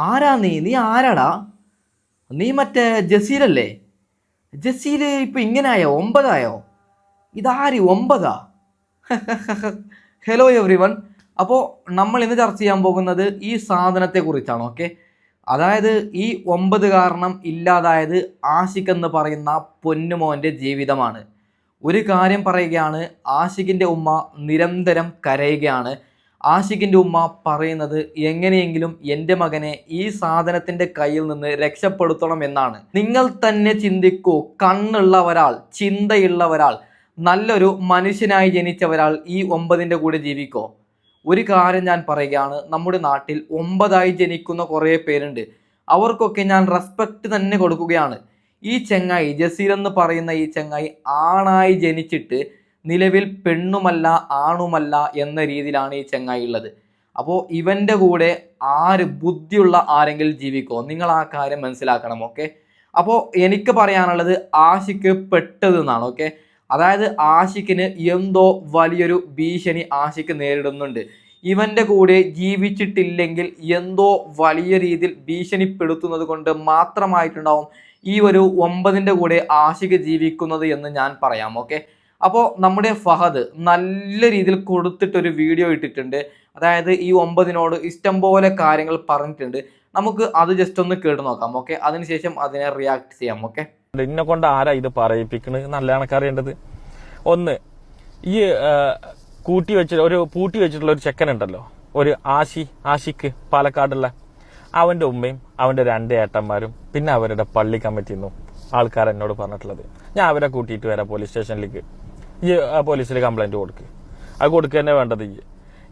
ആരാ നീ ആരാടാ? നീ മറ്റേ ജസീലല്ലേ? ജസീൽ ഇപ്പൊ ഇങ്ങനായോ? 9 ഇതാര് 9? Hello every one. അപ്പോൾ നമ്മൾ ഇന്ന് ചർച്ച ചെയ്യാൻ പോകുന്നത് ഈ സാധനത്തെ കുറിച്ചാണ്. ഓക്കെ, അതായത് ഈ 9 കാരണം ഇല്ലാതായത് ആഷിഖ് എന്ന് പറയുന്ന പൊന്നുമോൻ്റെ ജീവിതമാണ്. ഒരു കാര്യം പറയുകയാണ്, ആഷിഖിൻ്റെ ഉമ്മ നിരന്തരം കരയുകയാണ്. ആഷിഖിൻ്റെ ഉമ്മ പറയുന്നത് എങ്ങനെയെങ്കിലും എൻ്റെ മകനെ ഈ സാധനത്തിൻ്റെ കയ്യിൽ നിന്ന് രക്ഷപ്പെടുത്തണം എന്നാണ്. നിങ്ങൾ തന്നെ ചിന്തിക്കൂ, കണ്ണുള്ള ഒരാൾ, ചിന്തയുള്ള ഒരാൾ, നല്ലൊരു മനുഷ്യനായി ജനിച്ച ഒരാൾ ഈ 9ൻ്റെ കൂടെ ജീവിക്കോ? ഒരു കാര്യം ഞാൻ പറയുകയാണ്, നമ്മുടെ നാട്ടിൽ 9 ജനിക്കുന്ന കുറേ പേരുണ്ട്. അവർക്കൊക്കെ ഞാൻ റെസ്പെക്റ്റ് തന്നെ കൊടുക്കുകയാണ്. ഈ ചെങ്ങായി ജസീൽ എന്ന് പറയുന്ന ഈ ചെങ്ങായി ആണായി ജനിച്ചിട്ട് നിലവിൽ പെണ്ണുമല്ല ആണുമല്ല എന്ന രീതിയിലാണ് ഈ ചെങ്ങായി ഉള്ളത്. അപ്പോൾ ഇവൻ്റെ കൂടെ ബുദ്ധിയുള്ള ആരെങ്കിലും ജീവിക്കോ? നിങ്ങൾ ആ കാര്യം മനസ്സിലാക്കണം. ഓക്കെ, അപ്പോൾ എനിക്ക് പറയാനുള്ളത് ആഷിഖ് പെട്ടതെന്നാണ്. ഓക്കെ, അതായത് ആഷിഖിന് എന്തോ വലിയൊരു ഭീഷണി ആഷിഖ് നേരിടുന്നുണ്ട്. ഇവൻ്റെ കൂടെ ജീവിച്ചിട്ടില്ലെങ്കിൽ എന്തോ വലിയ രീതിയിൽ ഭീഷണിപ്പെടുത്തുന്നത് കൊണ്ട് മാത്രമായിട്ടുണ്ടാവും ഈ ഒരു 9ൻ്റെ കൂടെ ആഷിഖ് ജീവിക്കുന്നത് എന്ന് ഞാൻ പറയാം. ഓക്കെ, അപ്പോൾ നമ്മുടെ ഫഹദ് നല്ല രീതിയിൽ കൊടുത്തിട്ടൊരു വീഡിയോ ഇട്ടിട്ടുണ്ട്. അതായത് ഈ 9നോട് ഇഷ്ടംപോലെ കാര്യങ്ങൾ പറഞ്ഞിട്ടുണ്ട്. നമുക്ക് അത് ജസ്റ്റ് ഒന്ന് കേട്ട് നോക്കാം. ഓക്കെ, അതിനുശേഷം അതിനെ റിയാക്ട് ചെയ്യാം. ഓക്കെ, എന്നെ കൊണ്ട് ആരാ ഇത് പറയിപ്പിക്കുന്നത് നല്ല കണക്കറിയേണ്ടത്. ഒന്ന്, ഈ പൂട്ടി വെച്ചിട്ടുള്ള ഒരു ചെക്കൻ ഉണ്ടല്ലോ, ഒരു ആഷിഖ് പാലക്കാടുള്ള, അവന്റെ ഉമ്മയും അവന്റെ 2 ഏട്ടന്മാരും പിന്നെ അവരുടെ പള്ളി കമ്മിറ്റിയിൽ നിന്നും ആൾക്കാർ എന്നോട് പറഞ്ഞിട്ടുള്ളത്, ഞാൻ അവരെ കൂട്ടിയിട്ട് വരാം പോലീസ് സ്റ്റേഷനിലേക്ക്, ഈ പോലീസിൽ കംപ്ലൈന്റ് കൊടുക്കുക, അത് കൊടുക്കുക തന്നെ വേണ്ടത്.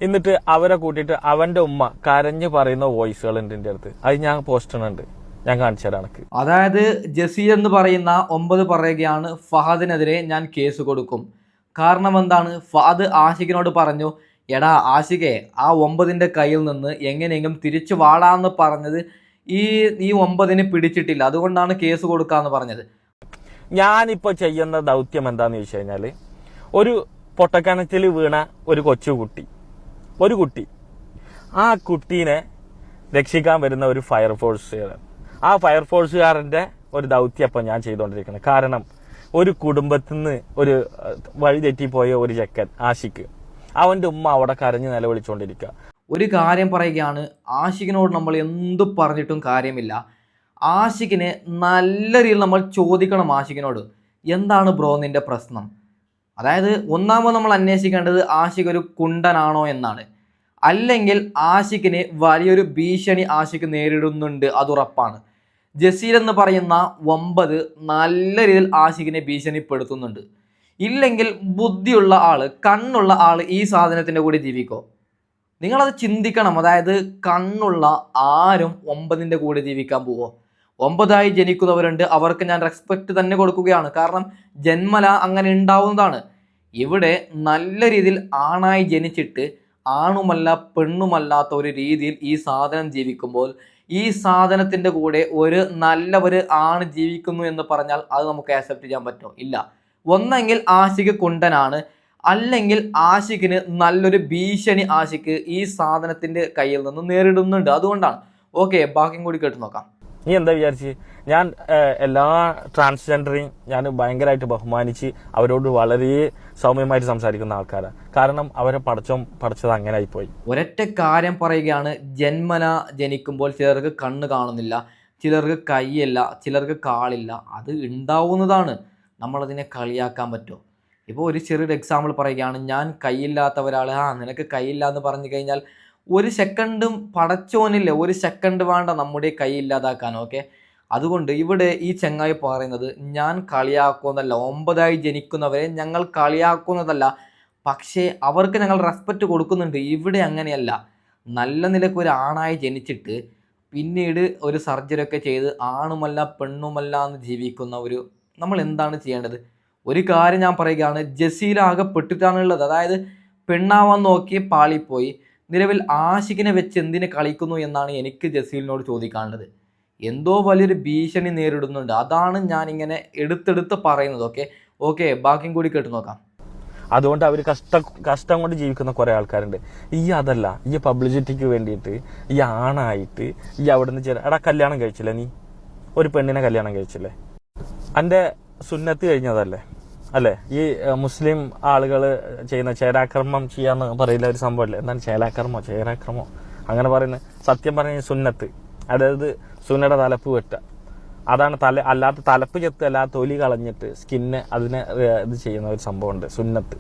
എന്നിട്ട് അവരെ കൂട്ടിയിട്ട് അവന്റെ ഉമ്മ കരഞ്ഞു പറയുന്ന വോയിസുകൾ ഉണ്ട് എൻ്റെ അടുത്ത്, അത് ഞാൻ പോസ്റ്റ് ചെയ്യുന്നുണ്ട്, ഞാൻ കാണിച്ചു തരാം എനിക്ക്. അതായത് ജസീൽ എന്ന് പറയുന്ന 9 പറയുകയാണ്, ഫഹദിനെതിരെ ഞാൻ കേസ് കൊടുക്കും. കാരണം എന്താണ്? ഫഹദ് ആഷിഖിനോട് പറഞ്ഞു, എടാ ആഷിഖെ, ആ 9ൻ്റെ കയ്യിൽ നിന്ന് എങ്ങനെയെങ്കിലും തിരിച്ചു വാടാന്ന് പറഞ്ഞത് ഈ 9ന് പിടിച്ചിട്ടില്ല, അതുകൊണ്ടാണ് കേസ് കൊടുക്കാന്ന് പറഞ്ഞത്. ഞാനിപ്പോൾ ചെയ്യുന്ന ദൗത്യം എന്താന്ന് ചോദിച്ചു കഴിഞ്ഞാല്, ഒരു പൊട്ടക്കിണറ്റിൽ വീണ ഒരു കുട്ടി, ആ കുട്ടീനെ രക്ഷിക്കാൻ വരുന്ന ഒരു ഫയർഫോഴ്സുകാരൻ, ആ ഫയർഫോഴ്സുകാരൻ്റെ ഒരു ദൗത്യം അപ്പം ഞാൻ ചെയ്തുകൊണ്ടിരിക്കുന്നത്. കാരണം ഒരു കുടുംബത്തിൽ നിന്ന് ഒരു വഴി തെറ്റിപ്പോയ ഒരു ചെക്കൻ ആഷിഖ്, അവൻ്റെ ഉമ്മ അവിടെ കരഞ്ഞ് നിലവിളിച്ചുകൊണ്ടിരിക്കുക. ഒരു കാര്യം പറയുകയാണ്, ആഷിഖിനോട് നമ്മൾ എന്തു പറഞ്ഞിട്ടും കാര്യമില്ല. ആഷിഖിനെ നല്ല രീതിയിൽ നമ്മൾ ചോദിക്കണം. ആഷിഖിനോട് എന്താണ് ബ്രോ നിൻ്റെ പ്രശ്നം? അതായത് ഒന്നാമത് നമ്മൾ അന്വേഷിക്കേണ്ടത് ആഷിഖ് ഒരു കുണ്ടനാണോ എന്നാണ്. അല്ലെങ്കിൽ ആഷിഖിന് വലിയൊരു ഭീഷണി ആഷിഖ് നേരിടുന്നുണ്ട്, അതുറപ്പാണ്. ജസീൽ എന്ന് പറയുന്ന 9 നല്ല രീതിയിൽ ആഷിഖിനെ ഭീഷണിപ്പെടുത്തുന്നുണ്ട്. ഇല്ലെങ്കിൽ ബുദ്ധിയുള്ള ആൾ, കണ്ണുള്ള ആൾ ഈ സാധനത്തിൻ്റെ കൂടെ ജീവിക്കോ? നിങ്ങളത് ചിന്തിക്കണം. അതായത് കണ്ണുള്ള ആരും 9ൻ്റെ കൂടെ ജീവിക്കാൻ പോവോ? 9 ജനിക്കുന്നവരുണ്ട്, അവർക്ക് ഞാൻ റെസ്പെക്റ്റ് തന്നെ കൊടുക്കുകയാണ്. കാരണം ജന്മല അങ്ങനെ ഉണ്ടാവുന്നതാണ്. ഇവിടെ നല്ല രീതിയിൽ ആണായി ജനിച്ചിട്ട് ആണുമല്ല പെണ്ണുമല്ലാത്ത ഒരു രീതിയിൽ ഈ സാധനം ജീവിക്കുമ്പോൾ, ഈ സാധനത്തിൻ്റെ കൂടെ ഒരു നല്ലവര് ആണ് ജീവിക്കുന്നു എന്ന് പറഞ്ഞാൽ അത് നമുക്ക് ആക്സെപ്റ്റ് ചെയ്യാൻ പറ്റുമോ? ഇല്ല. ഒന്നെങ്കിൽ ആഷിഖ് കുണ്ടനാണ്, അല്ലെങ്കിൽ ആഷിഖിന് നല്ലൊരു ഭീഷണി ആഷിഖ് ഈ സാധനത്തിൻ്റെ കയ്യിൽ നിന്ന് നേരിടുന്നുണ്ട്, അതുകൊണ്ടാണ്. ഓക്കെ, ബാക്കിയും കൂടി കേട്ട് നോക്കാം. നീ എന്താ വിചാരിച്ച്? ഞാൻ എല്ലാ ട്രാൻസ്ജെൻഡറെയും ഞാൻ ഭയങ്കരമായിട്ട് ബഹുമാനിച്ച് അവരോട് വളരെ സൗമ്യമായിട്ട് സംസാരിക്കുന്ന ആൾക്കാരാണ്. കാരണം അവരെ പഠിച്ചത് അങ്ങനെ ആയിപ്പോയി. ഒരൊറ്റ കാര്യം പറയുകയാണ്, ജന്മന ജനിക്കുമ്പോൾ ചിലർക്ക് കണ്ണ് കാണുന്നില്ല, ചിലർക്ക് കൈയില്ല, ചിലർക്ക് കാലില്ല. അത് ഉണ്ടാവുന്നതാണ്. നമ്മളതിനെ കളിയാക്കാൻ പറ്റുമോ? ഇപ്പോൾ ഒരു ചെറിയൊരു എക്സാമ്പിൾ പറയുകയാണ്, ഞാൻ കൈയില്ലാത്ത ഒരാൾ, നിനക്ക് കൈയില്ല എന്ന് പറഞ്ഞു കഴിഞ്ഞാൽ ഒരു സെക്കൻഡും പടച്ചോനില്ല, ഒരു സെക്കൻഡ് വേണ്ട നമ്മുടെ കൈ ഇല്ലാതാക്കാൻ. ഓക്കെ, അതുകൊണ്ട് ഇവിടെ ഈ ചെങ്ങായി പറയുന്നത് ഞാൻ കളിയാക്കുന്നതല്ല, 9 ജനിക്കുന്നവരെ ഞങ്ങൾ കളിയാക്കുന്നതല്ല, പക്ഷേ അവർക്ക് ഞങ്ങൾ റെസ്പെക്റ്റ് കൊടുക്കുന്നുണ്ട്. ഇവിടെ അങ്ങനെയല്ല. നല്ല നിലയ്ക്ക് ഒരു ആണായി ജനിച്ചിട്ട് പിന്നീട് ഒരു സർജറി ഒക്കെ ചെയ്ത് ആണുമല്ല പെണ്ണുമല്ല എന്ന് ജീവിക്കുന്ന നമ്മൾ എന്താണ് ചെയ്യേണ്ടത്? ഒരു കാര്യം ഞാൻ പറയുകയാണ്, ജസീലാകെ പെട്ടിട്ടാണുള്ളത്. അതായത് പെണ്ണാവാൻ നോക്കി പാളിപ്പോയി. നിലവിൽ ആഷിഖിനെ വെച്ച് എന്തിന് കളിക്കുന്നു എന്നാണ് എനിക്ക് ജസീലിനോട് ചോദിക്കാനുള്ളത്. എന്തോ വലിയൊരു ഭീഷണി നേരിടുന്നുണ്ട്, അതാണ് ഞാനിങ്ങനെ എടുത്തെടുത്ത് പറയുന്നത്. ഓക്കെ, ബാക്കിയും കൂടി കേട്ട് നോക്കാം. അതുകൊണ്ട് അവർ കഷ്ടം കൊണ്ട് ജീവിക്കുന്ന കുറേ ആൾക്കാരുണ്ട്. ഈ അതല്ല, ഈ പബ്ലിസിറ്റിക്ക് വേണ്ടിയിട്ട് ഈ ആണായിട്ട് ഈ അവിടെ നിന്ന് എടാ കല്യാണം കഴിച്ചില്ലേ, നീ ഒരു പെണ്ണിനെ കല്യാണം കഴിച്ചില്ലേ, എൻ്റെ സുന്നത്ത് കഴിഞ്ഞതല്ലേ അല്ലേ? ഈ മുസ്ലിം ആളുകൾ ചെയ്യുന്ന ചേരാക്രമം ചെയ്യാന്ന് പറയുന്ന ഒരു സംഭവമല്ലേ, എന്താണ് ചേരാക്രമോ അങ്ങനെ പറയുന്നത്? സത്യം പറഞ്ഞ സുന്നത്ത്, അതായത് സുന്നയുടെ തലപ്പ് വെട്ടുക, അതാണ് അല്ലാത്ത തലപ്പ് ചെത്ത് അല്ലാത്ത തൊലി കളഞ്ഞിട്ട് സ്കിന്നെ അതിനെ ഇത് ചെയ്യുന്ന ഒരു സംഭവമുണ്ട് സുന്നത്ത്.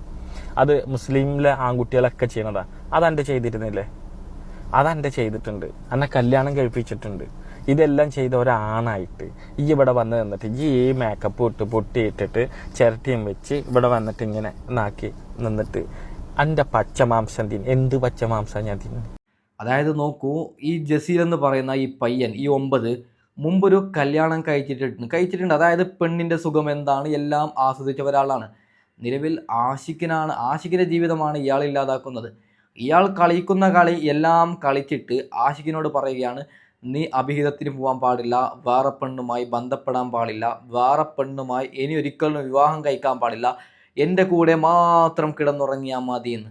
അത് മുസ്ലിമിലെ ആൺകുട്ടികളൊക്കെ ചെയ്യണതാണ്. അതെൻ്റെ ചെയ്തിരുന്നില്ലേ? അതെൻ്റെ ചെയ്തിട്ടുണ്ട്, എന്നെ കല്യാണം കഴിപ്പിച്ചിട്ടുണ്ട്. ഇതെല്ലാം ചെയ്ത ഒരാണായിട്ട് ഈ ഇവിടെ വന്ന് നിന്നിട്ട് ഈ മേക്കപ്പ് ഇട്ട് പൊട്ടിയിട്ടിട്ട് ചിരട്ടിയും വെച്ച് ഇവിടെ വന്നിട്ട് ഇങ്ങനെ നാക്കി നിന്നിട്ട് എൻ്റെ പച്ചമാംസം എന്ത് പച്ചമാംസം ഞാൻ തിന്നു. അതായത് നോക്കൂ, ഈ ജസീൽ എന്ന് പറയുന്ന ഈ പയ്യൻ, ഈ 9 മുമ്പൊരു കല്യാണം കഴിച്ചിട്ടുണ്ട്. അതായത് പെണ്ണിൻ്റെ സുഖം എന്താണ് എല്ലാം ആസ്വദിച്ച ഒരാളാണ്. നിലവിൽ ആഷിക്കിൻ്റെ ജീവിതമാണ് ഇയാൾ ഇല്ലാതാക്കുന്നത്. ഇയാൾ കളിക്കുന്ന കളി എല്ലാം കളിച്ചിട്ട് ആഷിക്കിനോട് പറയുകയാണ്, നീ അഭിഹിതത്തിന് പോകാൻ പാടില്ല, വേറെ പെണ്ണുമായി ബന്ധപ്പെടാൻ പാടില്ല, വേറെ പെണ്ണുമായി ഇനി ഒരിക്കലും വിവാഹം കഴിക്കാൻ പാടില്ല, എൻ്റെ കൂടെ മാത്രം കിടന്നുറങ്ങിയാൽ മതി എന്ന്.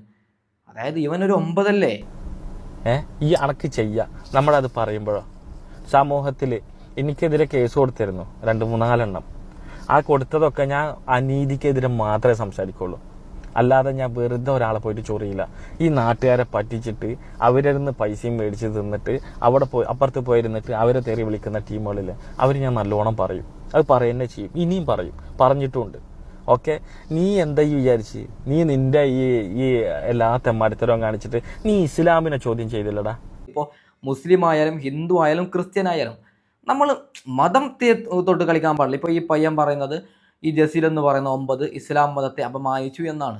അതായത് ഇവനൊരു 9 അല്ലേ? ഈ അണക്ക് ചെയ്യുക. നമ്മളത് പറയുമ്പോഴോ സമൂഹത്തിൽ എനിക്കെതിരെ കേസ് കൊടുത്തിരുന്നു 2-3-4 എണ്ണം. ആ കൊടുത്തതൊക്കെ ഞാൻ അനീതിക്കെതിരെ മാത്രമേ സംസാരിക്കുള്ളൂ, അല്ലാതെ ഞാൻ വെറുതെ ഒരാളെ പോയിട്ട് ചൊറിയില്ല. ഈ നാട്ടുകാരെ പറ്റിച്ചിട്ട് അവരിൽ നിന്ന് പൈസയും മേടിച്ച് തിന്നിട്ട് അപ്പുറത്ത് പോയിരുന്നിട്ട് അവരെ തെറി വിളിക്കുന്ന ടീമുകളിൽ അവർ ഞാൻ നല്ലോണം പറയും, അത് പറയുന്നേ ചെയ്യും, ഇനിയും പറയും, പറഞ്ഞിട്ടുമുണ്ട്. ഓക്കെ, നീ എന്താ ഈ വിചാരിച്ച് നീ നിന്റെ ഈ എല്ലാ തെമ്മാടിത്തരവും കാണിച്ചിട്ട് നീ ഇസ്ലാമിനെ ചോദ്യം ചെയ്തില്ലടാ? ഇപ്പോൾ മുസ്ലിം ആയാലും ഹിന്ദു ആയാലും ക്രിസ്ത്യൻ ആയാലും നമ്മൾ മതം തൊട്ട് കളിക്കാൻ പാടില്ല. ഇപ്പോൾ ഈ പയ്യൻ പറയുന്നത്, ഈ ജസീൽ എന്ന് പറയുന്ന 9 ഇസ്ലാം മതത്തെ അപമാനിച്ചു എന്നാണ്.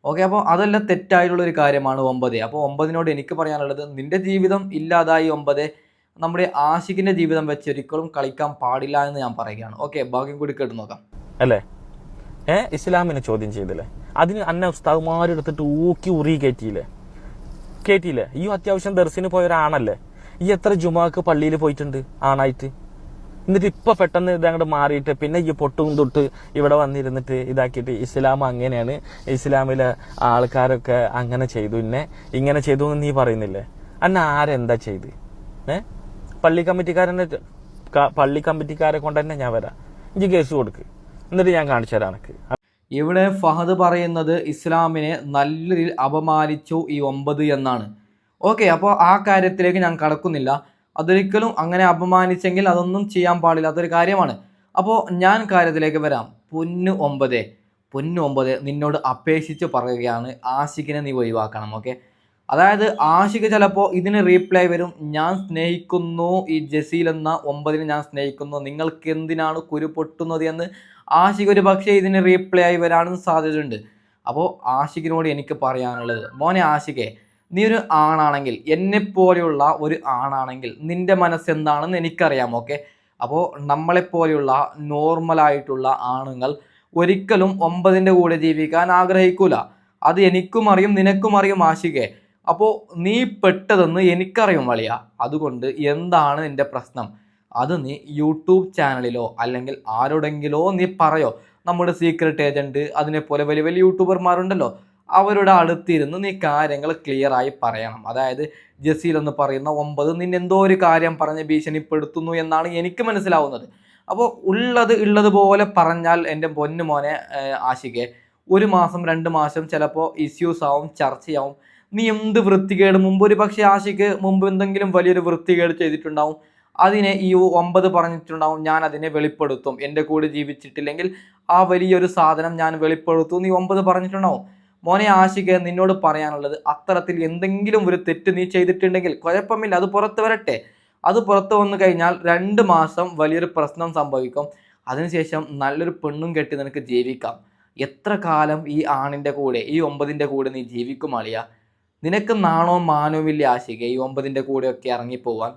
ഓക്കെ, അപ്പോൾ അതെല്ലാം തെറ്റായിട്ടുള്ളൊരു കാര്യമാണ് 9. അപ്പോൾ 9നോട് എനിക്ക് പറയാനുള്ളത്, നിൻ്റെ ജീവിതം ഇല്ലാതായി 9, നമ്മുടെ ആഷിഖിൻ്റെ ജീവിതം വെച്ച് ഒരിക്കലും കളിക്കാൻ പാടില്ല എന്ന് ഞാൻ പറയുകയാണ്. ഓക്കെ, ഭാഗ്യം കൂടി കേട്ട് നോക്കാം അല്ലേ? ഇസ്ലാമിനെ ചോദ്യം ചെയ്തില്ലേ? അതിന് അന്ന ഉസ്താദ്മാരെടുത്തിട്ട് ഊക്കി ഉറി കയറ്റിയില്ലേ? ഈ അത്യാവശ്യം ദർസിന് പോയ ഒരാണല്ലേ? ഈ എത്ര ജുമാക്ക് പള്ളിയിൽ പോയിട്ടുണ്ട് ആണായിട്ട്? എന്നിട്ട് ഇപ്പൊ പെട്ടെന്ന് ഇതങ്ങോട്ട് മാറിയിട്ട് പിന്നെ ഈ പൊട്ടും തൊട്ട് ഇവിടെ വന്നിരുന്നിട്ട് ഇതാക്കിയിട്ട് ഇസ്ലാം അങ്ങനെയാണ്, ഇസ്ലാമിലെ ആൾക്കാരൊക്കെ അങ്ങനെ ചെയ്തു, ഇങ്ങനെ ചെയ്തു എന്ന് നീ പറയുന്നില്ലേ? അന്ന ആരെന്താ ചെയ്ത്? പള്ളി കമ്മിറ്റിക്കാരെ കൊണ്ട് തന്നെ ഞാൻ വരാം, എനിക്ക് കേസ് കൊടുക്ക്, എന്നിട്ട് ഞാൻ കാണിച്ചു തരാം എനിക്ക്. ഇവിടെ ഫഹദ് പറയുന്നത് ഇസ്ലാമിനെ നല്ല രീതിയിൽ അപമാനിച്ചു ഈ 9 എന്നാണ്. ഓക്കെ, അപ്പോൾ ആ കാര്യത്തിലേക്ക് ഞാൻ കടക്കുന്നില്ല. അതൊരിക്കലും അങ്ങനെ അപമാനിച്ചെങ്കിൽ അതൊന്നും ചെയ്യാൻ പാടില്ലാത്തൊരു കാര്യമാണ്. അപ്പോൾ ഞാൻ കാര്യത്തിലേക്ക് വരാം. പൊന്നു 9 നിന്നോട് അപേക്ഷിച്ച് പറയുകയാണ്, ആഷിഖിനെ നീ ഒഴിവാക്കണം. ഓക്കെ, അതായത് ആഷിഖ് ചിലപ്പോൾ ഇതിന് റീപ്ലൈ വരും, ഞാൻ സ്നേഹിക്കുന്നു ഈ ജസീൽ എന്ന 9 ഞാൻ സ്നേഹിക്കുന്നു, നിങ്ങൾക്ക് എന്തിനാണ് കുരു പൊട്ടുന്നത് എന്ന് ആഷിഖ് ഒരു പക്ഷേ ഇതിന് റീപ്ലൈ ആയി വരാനും സാധ്യതയുണ്ട്. അപ്പോൾ ആഷിഖിനോട് എനിക്ക് പറയാനുള്ളത്, മോനെ ആഷിഖേ, നീ ഒരു ആണാണെങ്കിൽ, എന്നെപ്പോലെയുള്ള ഒരു ആണാണെങ്കിൽ നിൻ്റെ മനസ്സെന്താണെന്ന് എനിക്കറിയാം. ഓക്കെ, അപ്പോൾ നമ്മളെപ്പോലെയുള്ള നോർമലായിട്ടുള്ള ആണുങ്ങൾ ഒരിക്കലും 9ൻ്റെ കൂടെ ജീവിക്കാൻ ആഗ്രഹിക്കൂല. അത് എനിക്കും അറിയും, നിനക്കും അറിയും ആഷിഖേ. അപ്പോൾ നീ പെട്ടതെന്ന് എനിക്കറിയും വളിയ. അതുകൊണ്ട് എന്താണ് നിൻ്റെ പ്രശ്നം? അത് നീ യൂട്യൂബ് ചാനലിലോ അല്ലെങ്കിൽ ആരോടെങ്കിലോ നീ പറയോ. നമ്മുടെ സീക്രട്ട് ഏജൻറ്റ്, അതിനെപ്പോലെ വലിയ വലിയ യൂട്യൂബർമാരുണ്ടല്ലോ, അവരുടെ അടുത്തിരുന്ന് നീ കാര്യങ്ങൾ ക്ലിയറായി പറയണം. അതായത് ജസീൽ എന്ന് പറയുന്ന 9 നിന്നെന്തോ ഒരു കാര്യം പറഞ്ഞ് ഭീഷണിപ്പെടുത്തുന്നു എന്നാണ് എനിക്ക് മനസ്സിലാവുന്നത്. അപ്പോൾ ഉള്ളതുപോലെ പറഞ്ഞാൽ എൻ്റെ പൊന്നു മോനെ ആഷിഖേ, 1 മാസം 2 മാസം ചിലപ്പോൾ ഇഷ്യൂസ് ആവും, ചർച്ചയാവും. നീ എന്ത് വൃത്തികേട് മുമ്പ് ഒരു പക്ഷേ ആഷിഖ് മുമ്പ് എന്തെങ്കിലും വലിയൊരു വൃത്തികേട് ചെയ്തിട്ടുണ്ടാവും, അതിനെ ഈ 9 പറഞ്ഞിട്ടുണ്ടാവും, ഞാൻ അതിനെ വെളിപ്പെടുത്തും, എൻ്റെ കൂടെ ജീവിച്ചിട്ടില്ലെങ്കിൽ ആ വലിയൊരു സാധനം ഞാൻ വെളിപ്പെടുത്തും, നീ 9 പറഞ്ഞിട്ടുണ്ടാവും. മോനെ ആഷിഖ്, നിന്നോട് പറയാനുള്ളത്, അത്തരത്തിൽ എന്തെങ്കിലും ഒരു തെറ്റ് നീ ചെയ്തിട്ടുണ്ടെങ്കിൽ കുഴപ്പമില്ല, അത് പുറത്ത് വരട്ടെ. അത് പുറത്ത് വന്നു കഴിഞ്ഞാൽ 2 മാസം വലിയൊരു പ്രശ്നം സംഭവിക്കും. അതിനുശേഷം നല്ലൊരു പെണ്ണും കെട്ടി നിനക്ക് ജീവിക്കാം. എത്ര കാലം ഈ ആണിൻ്റെ കൂടെ, ഈ 9ൻ്റെ കൂടെ നീ ജീവിക്കും അളിയ? നിനക്ക് നാണവും മാനവും ഇല്ല ആഷിഖ് ഈ 9ൻ്റെ കൂടെയൊക്കെ ഇറങ്ങിപ്പോവാൻ?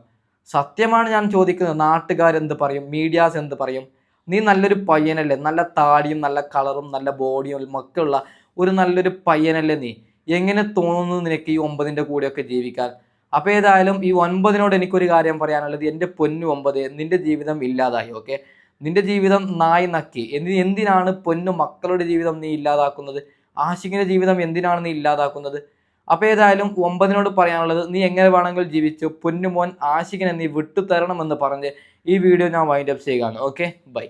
സത്യമാണ് ഞാൻ ചോദിക്കുന്നത്. നാട്ടുകാരെന്ത് പറയും, മീഡിയാസ് എന്ത് പറയും? നീ നല്ലൊരു പയ്യനല്ലേ, നല്ല താടിയും നല്ല കളറും നല്ല ബോഡിയും ഒക്കെ ഉള്ള ഒരു നല്ലൊരു പയ്യനല്ലേ നീ? എങ്ങനെ തോന്നുന്നു നിനക്ക് ഈ 9ൻ്റെ കൂടെയൊക്കെ ജീവിക്കാൻ? അപ്പോൾ ഏതായാലും ഈ 9നോട് എനിക്കൊരു കാര്യം പറയാനുള്ളത്, എൻ്റെ പൊന്നു 9, നിൻ്റെ ജീവിതം ഇല്ലാതായി. ഓക്കെ, നിൻ്റെ ജീവിതം നായി നക്കി. എന്തിനാണ് പൊന്നു മക്കളുടെ ജീവിതം നീ ഇല്ലാതാക്കുന്നത്? ആഷിഖിന്റെ ജീവിതം എന്തിനാണ് നീ ഇല്ലാതാക്കുന്നത്? അപ്പോൾ ഏതായാലും 9 പറയാനുള്ളത്, നീ എങ്ങനെ വേണമെങ്കിൽ ജീവിച്ചു, പൊന്നുമോൻ ആഷിഖിനെ നീ വിട്ടു തരണമെന്ന് പറഞ്ഞ് ഈ വീഡിയോ ഞാൻ വൈൻഡ് അപ്പ് ചെയ്യുകയാണ്. Okay, by.